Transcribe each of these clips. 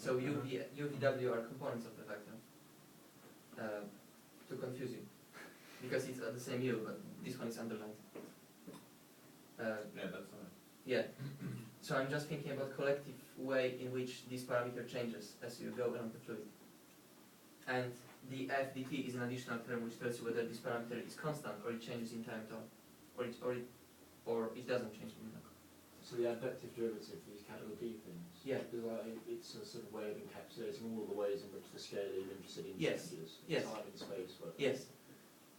So UVW are components of the vector. To confuse you, because it's the same U, but this one is underlined. Yeah, that's right. Yeah. So I'm just thinking about collective way in which this parameter changes as you go along the fluid. And the f dt is an additional term which tells you whether this parameter is constant or it changes in time at all, or it doesn't change in time. So the advective derivative, these capital D things. Yeah. It's a sort of way of encapsulating all the ways in which the scalar Lorentzian Yes. changes. Yes. Time and space. But Yes.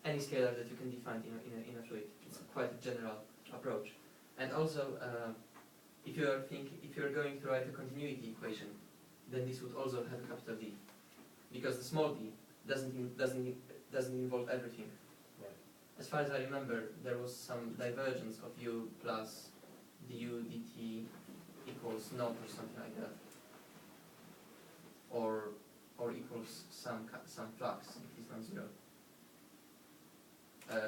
Any scalar that you can define in a fluid. It's quite a general approach. And also, if you're going to write a continuity equation, then this would also have a capital D, because the small d doesn't involve everything. Right. As far as I remember, there was some divergence of u plus du dt equals naught or something like that, or equals some flux if it's non-zero,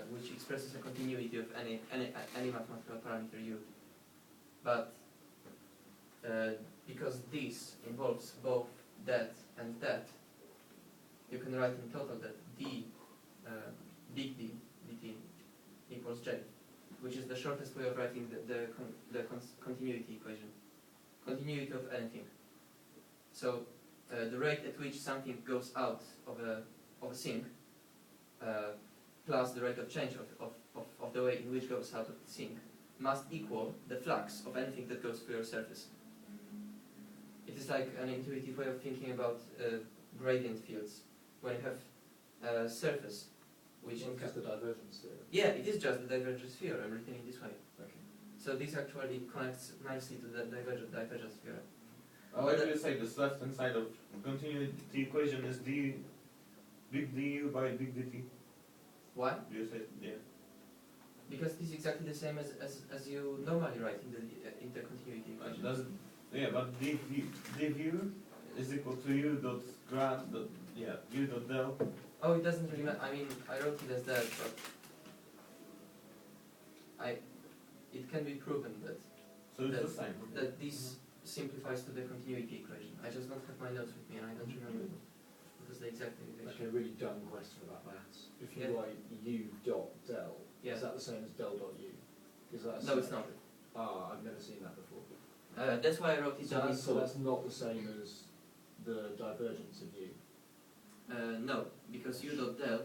which expresses a continuity of any mathematical parameter u. But because this involves both that and that, you can write in total that d big D dt equals j, which is the shortest way of writing the continuity equation. Continuity of anything. So the rate at which something goes out of a sink plus the rate of change of the way in which goes out of the sink must equal the flux of anything that goes through your surface. It is like an intuitive way of thinking about gradient fields. When you have a surface which well, just the divergence theorem. Yeah, it is just the divergence theorem written in this way. Okay. So this actually connects nicely to the divergence theorem. Why do you say this left hand side of continuity equation is d big du by big dt? Why? Do you say Because this is exactly the same as you normally write in the continuity equation. But dv is equal to u dot grad dot u dot del. Oh, it doesn't really matter. I mean, I wrote it as that, but it can be proven that So it's the same. that this simplifies to the continuity equation. I just don't have my notes with me and I don't remember them. Because the exact Like derivation. a really dumb question about maths. If you Yeah. write u dot del, Yeah. is that the same as del dot u? Is that a No, it's not. Ah, I've never seen that before. That's why I wrote it down in So full. that's not the same as the divergence of u. No, because u dot del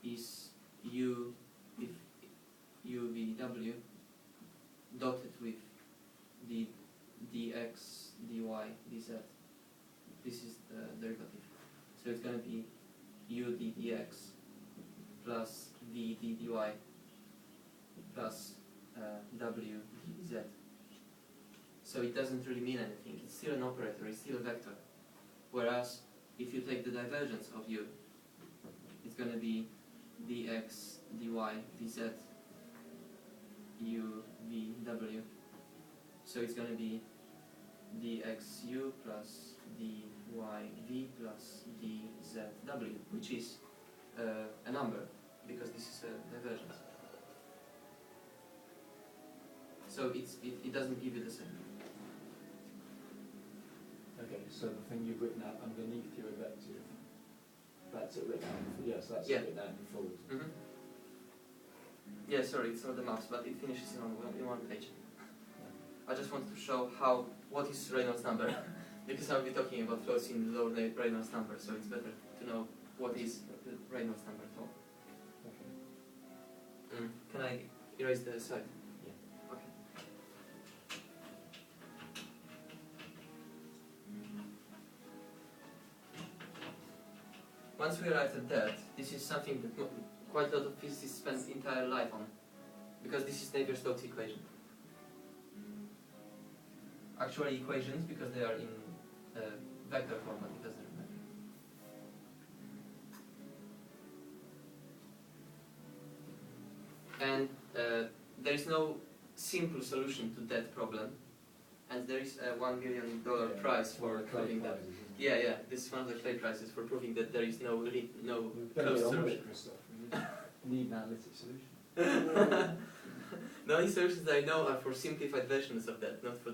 is u with UVW dotted with the dx, dy, dz. This is the derivative. So it's going to be u ddx plus v dy plus w dz. So it doesn't really mean anything. It's still an operator, it's still a vector. Whereas if you take the divergence of u, it's going to be dx, dy, dz, u, v, w. So it's going to be dxu plus dy, v plus dzw, which is a number, because this is a divergence. So it doesn't give you the same. Okay, so the thing you've written out underneath your invective, that's it written out in full. Yes, that's Yeah. it written out in full. Mm-hmm. Yeah, sorry, it's not the maps, but it finishes in one page. I just wanted to show what is Reynolds number, because I'll be talking about flows in low Reynolds number, so it's better to know what is the Reynolds number at all. Okay. Can I erase the slide? Yeah. Okay. Once we arrive at that, this is something that quite a lot of physicists spend entire life on, because this is Navier-Stokes equation. Actually equations, because they are in vector format, it doesn't matter. And there is no simple solution to that problem, and there is a $1 million prize for proving that. Yeah, this is one of the Clay prizes for proving that there is no closed solution. Krzysztof. We need an analytic solution. The only solutions that I know are for simplified versions of that, not for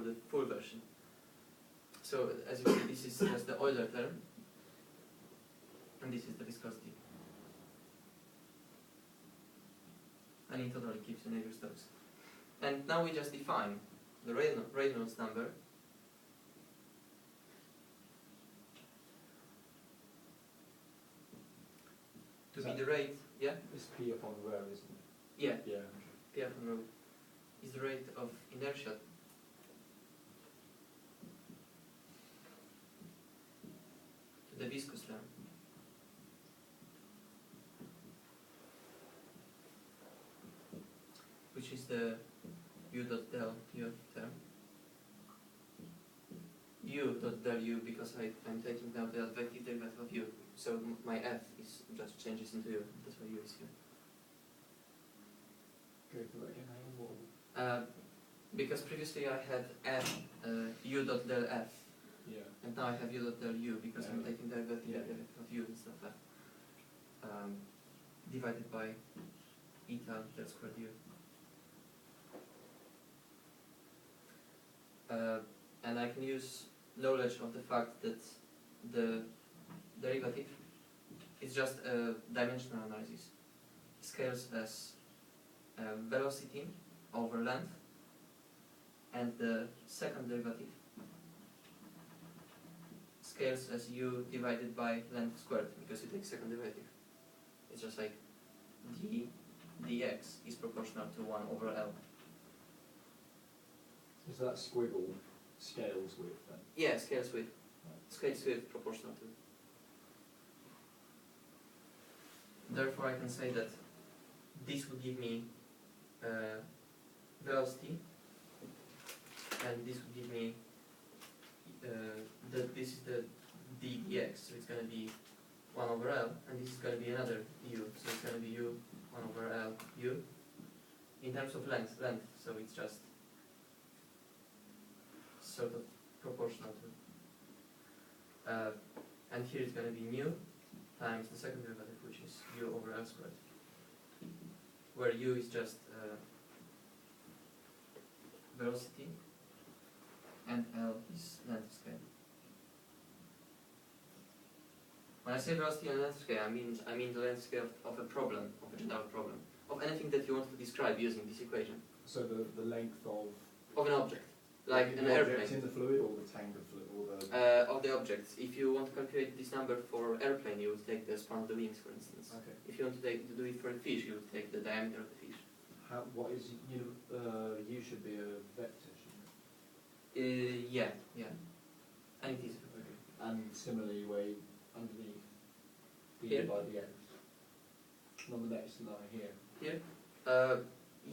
the full version. So as you see, this is just the Euler term, and this is the viscosity. And it totally keeps you Navier-Stokes. And now we just define the Reynolds number to be the rate, yeah? It's P upon rho, isn't it? Yeah, Yeah. P upon rho is the rate of inertia to the viscous term. Which is the u dot del u term. U dot del u because I'm taking now the advective derivative of u. So my f is just changes into u. That's why u is here. Go for that again, Because previously I had f u dot del f, Yeah. and now I have u dot del u because I'm Yeah. taking the advective Yeah. derivative of u instead of f. Divided by eta del squared u. And I can use knowledge of the fact that the derivative is just a dimensional analysis. Scales as velocity over length, and the second derivative scales as u divided by length squared because you take second derivative. It's just like dx is proportional to 1 over L. So that squiggle scales with then? Yeah, scales with proportional to. Therefore, I can say that this would give me velocity, and this would give me this is the dx, so it's going to be 1 over L, and this is going to be another u, so it's going to be u 1 over L u in terms of length, so it's just sort of proportional to. And here it's going to be mu times the second derivative, which is u over L squared, where u is just velocity and L is length scale. When I say velocity and length scale, I mean the length scale of a problem, of a general problem, of anything that you want to describe using this equation. So the length of an object, like the an object airplane. in the fluid or the tank of fluid or the Of the objects. If you want to calculate this number for airplane, you would take the span of the wings, for instance. okay. If you want to do it for a fish, you would take the diameter of the fish. What is u should be a vector, shouldn't it? Yeah. And it is. Okay. And similarly, way underneath Here? by the x. On the next line here. Here?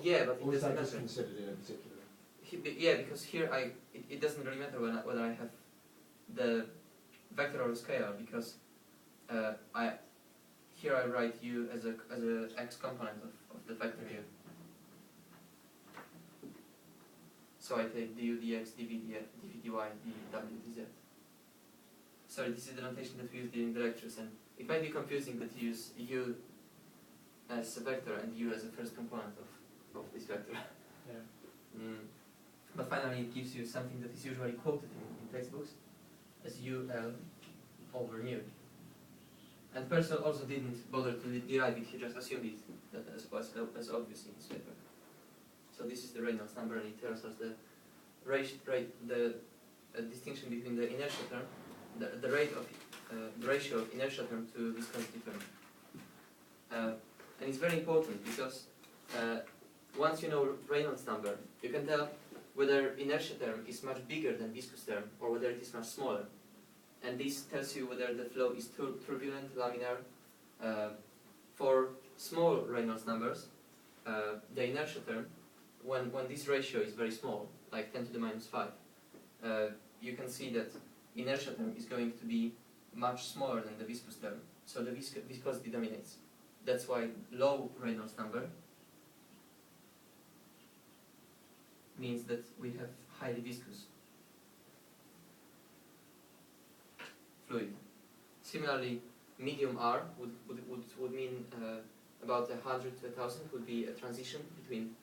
Yeah, but it Or is doesn't that just matter. considered in a particular? Yeah, because here it doesn't really matter whether I have the vector or a scalar, because here I write u as a x component of the vector here. So I take du dx, dv dy, dw dz. Sorry, this is the notation that we use during the lectures, and it might be confusing that you use u as a vector and u as a first component of this vector. Yeah. But finally it gives you something that is usually quoted in textbooks as ul over mu. And Purcell also didn't bother to derive it, he just assumed it as obvious in his paper. So this is the Reynolds number, and it tells us the distinction between the inertia term, the ratio of inertia term to viscosity term. And it's very important because once you know Reynolds number, you can tell whether inertia term is much bigger than viscous term or whether it is much smaller. And this tells you whether the flow is turbulent, laminar. For small Reynolds numbers, the inertia term, when this ratio is very small, like 10 to the minus 5, you can see that inertia term is going to be much smaller than the viscous term. So the viscosity dominates. That's why low Reynolds number means that we have highly viscous fluid. Similarly, medium R would mean about 100 to 1000 would be a transition between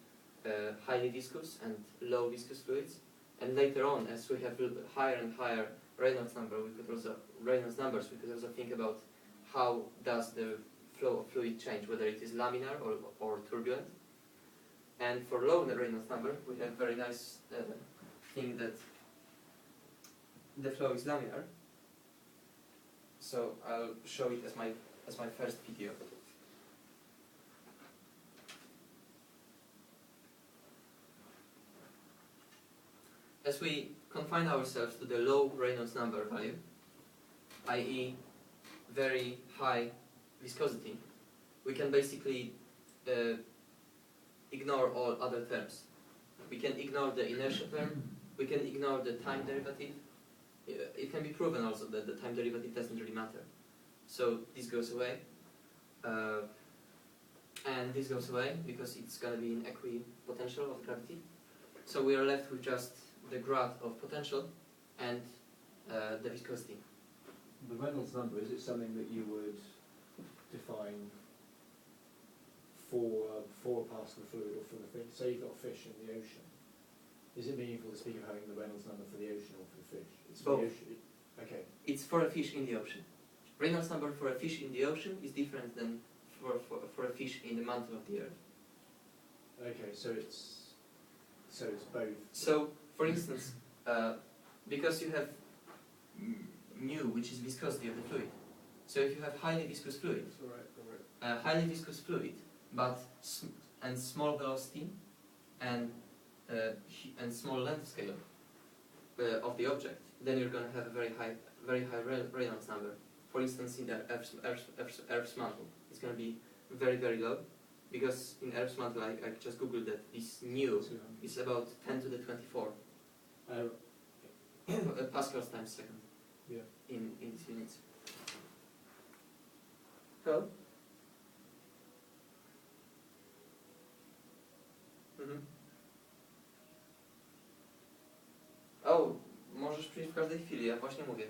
highly viscous and low viscous fluids, And later on, as we have higher and higher Reynolds numbers, we could also think about how does the flow of fluid change, whether it is laminar or turbulent. And for low Reynolds number, we have very nice thing that the flow is laminar. So I'll show it as my first video. As we confine ourselves to the low Reynolds number value, i.e. very high viscosity, we can basically ignore all other terms. We can ignore the inertia term, we can ignore the time derivative. It can be proven also that the time derivative doesn't really matter. So this goes away, and this goes away because it's going to be an equipotential of gravity. So we are left with just the grad of potential and the viscosity. The Reynolds number, is it something that you would define for a particle fluid or for the fish? Say you've got a fish in the ocean. Is it meaningful to speak of having the Reynolds number for the ocean or for the fish? It's for the ocean. Okay. It's for a fish in the ocean. Reynolds number for a fish in the ocean is different than for a fish in the mantle of the earth. Okay, so it's both. So, for instance, because you have mu, which is viscosity of the fluid. So if you have highly viscous fluid, highly viscous fluid, but and small velocity and small length scale of the object, then you're going to have a very high Reynolds number. For instance, in the Earth's mantle, it's going to be very, very low, because in Earth's mantle, I just googled that this nu is about 10 to the 24 pascals times second. Yeah. In these units. Hello? O, możesz przyjść w każdej chwili, ja właśnie mówię.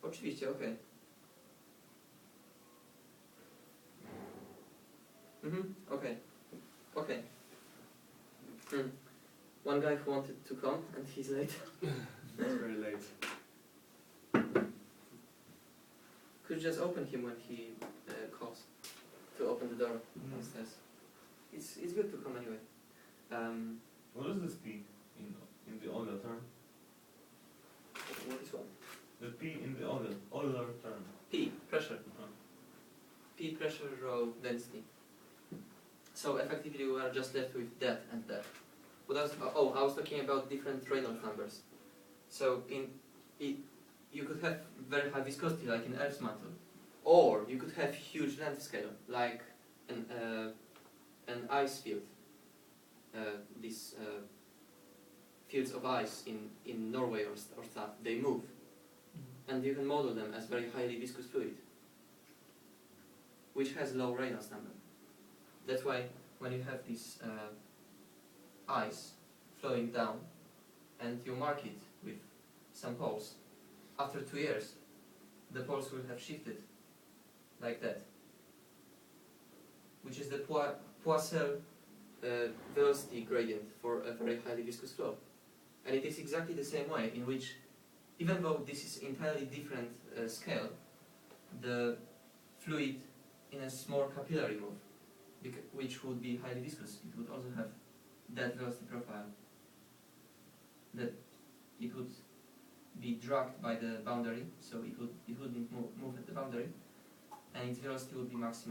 Oczywiście, okej. Okay. Okay. One guy who wanted to come and he's late. It's very late. Could you just open him when he calls to open the door downstairs? It's good to come anyway. What is this P in the Euler term? What is what? The P in the Euler term. P, pressure. P, pressure, rho, density. So effectively we are just left with that and that. What else? Oh, I was talking about different Reynolds numbers. So you could have very high viscosity like in Earth's mantle, or you could have huge length scale like an ice field. These fields of ice in Norway or stuff, they move, and you can model them as very highly viscous fluid, which has low Reynolds number. That's why when you have this ice flowing down and you mark it with some poles, after 2 years the poles will have shifted like that, which is the Poisson velocity gradient for a very highly viscous flow. And it is exactly the same way in which, even though this is entirely different scale, the fluid in a small capillary move, which would be highly viscous, it would also have that velocity profile, that it would be dragged by the boundary, so it wouldn't move at the boundary, and its velocity would be maximum.